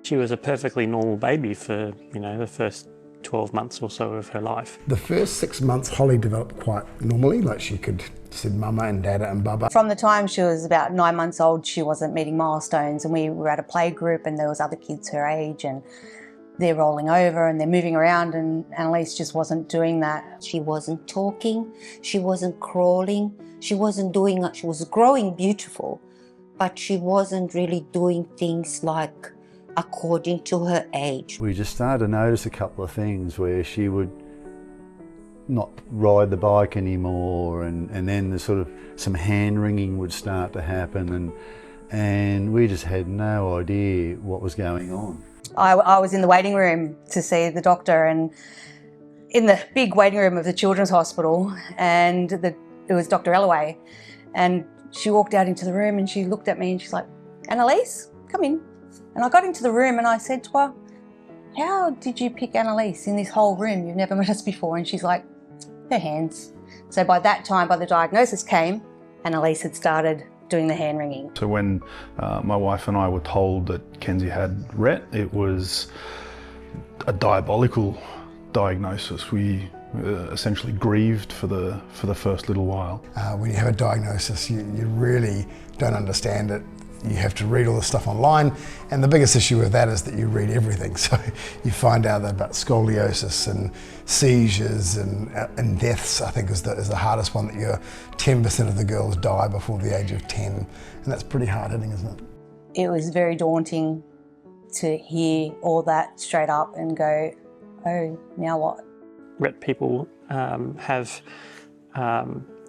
she was a perfectly normal baby for, you know, the first 12 months or so of her life. The first 6 months, Holly developed quite normally, like she said mama and dada and baba. From the time she was about 9 months old, she wasn't meeting milestones, and we were at a play group and there was other kids her age and they're rolling over and they're moving around, and Annalise just wasn't doing that. She wasn't talking, she wasn't crawling, she wasn't doing, she was growing beautiful, but she wasn't really doing things like according to her age. We just started to notice a couple of things where she would not ride the bike anymore, and then the sort of some hand wringing would start to happen, and we just had no idea what was going on. I was in the waiting room to see the doctor, and in the big waiting room of the children's hospital, and it was Dr. Ellaway, and she walked out into the room and she looked at me and she's like, "Annalise, come in." And I got into the room and I said to her, "How did you pick Annalise in this whole room? You've never met us before." And she's like, "Her hands." So by that time, by the diagnosis came, Annalise had started doing the hand wringing. So when my wife and I were told that Kenzie had Rett, it was a diabolical diagnosis. We essentially grieved for the first little while. When you have a diagnosis, you really don't understand it. You have to read all the stuff online, and the biggest issue with that is that you read everything. So you find out about scoliosis and seizures and deaths, I think is the hardest one, that 10% of the girls die before the age of 10, and that's pretty hard hitting, isn't it? It was very daunting to hear all that straight up and go, "Oh, now what?" Rett people have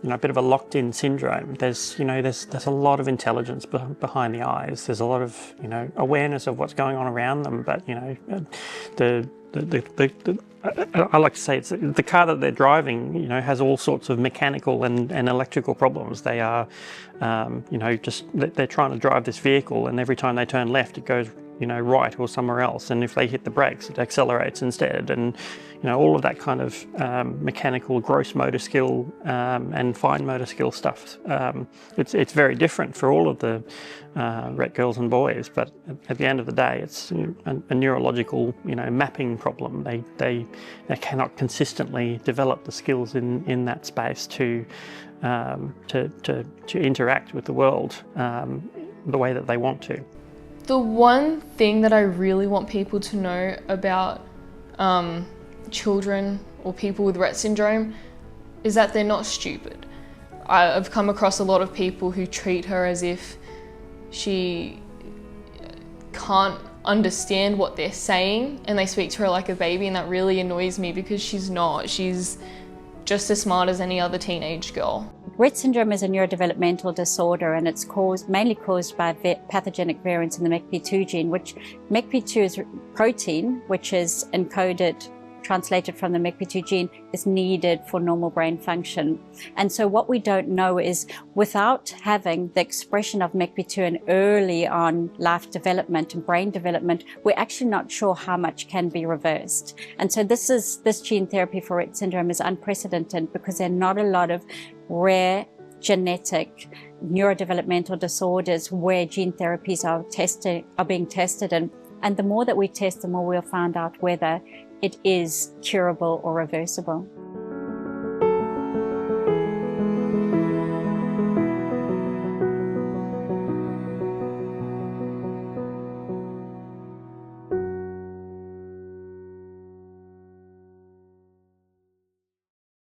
a bit of a locked-in syndrome. There's a lot of intelligence behind the eyes. There's a lot of awareness of what's going on around them. But I like to say it's the car that they're driving. Has all sorts of mechanical and electrical problems. They are, they're trying to drive this vehicle, and every time they turn left, it goes right or somewhere else, and if they hit the brakes, it accelerates instead, and all of that kind of mechanical, gross motor skill and fine motor skill stuff. It's very different for all of the Rett girls and boys, but at the end of the day, it's a neurological mapping problem. They cannot consistently develop the skills in that space to interact with the world the way that they want to. The one thing that I really want people to know about children or people with Rett syndrome is that they're not stupid. I've come across a lot of people who treat her as if she can't understand what they're saying, and they speak to her like a baby, and that really annoys me because she's not. She's just as smart as any other teenage girl. Rett syndrome is a neurodevelopmental disorder, and it's mainly caused by pathogenic variants in the MECP2 gene, which MECP2 is protein, which is encoded, translated from the MECP2 gene, is needed for normal brain function. And so what we don't know is, without having the expression of MECP2 in early on life development and brain development, we're actually not sure how much can be reversed. And so this gene therapy for Rett syndrome is unprecedented because there are not a lot of rare genetic neurodevelopmental disorders where gene therapies are being tested, and the more that we test, the more we'll find out whether it is curable or reversible.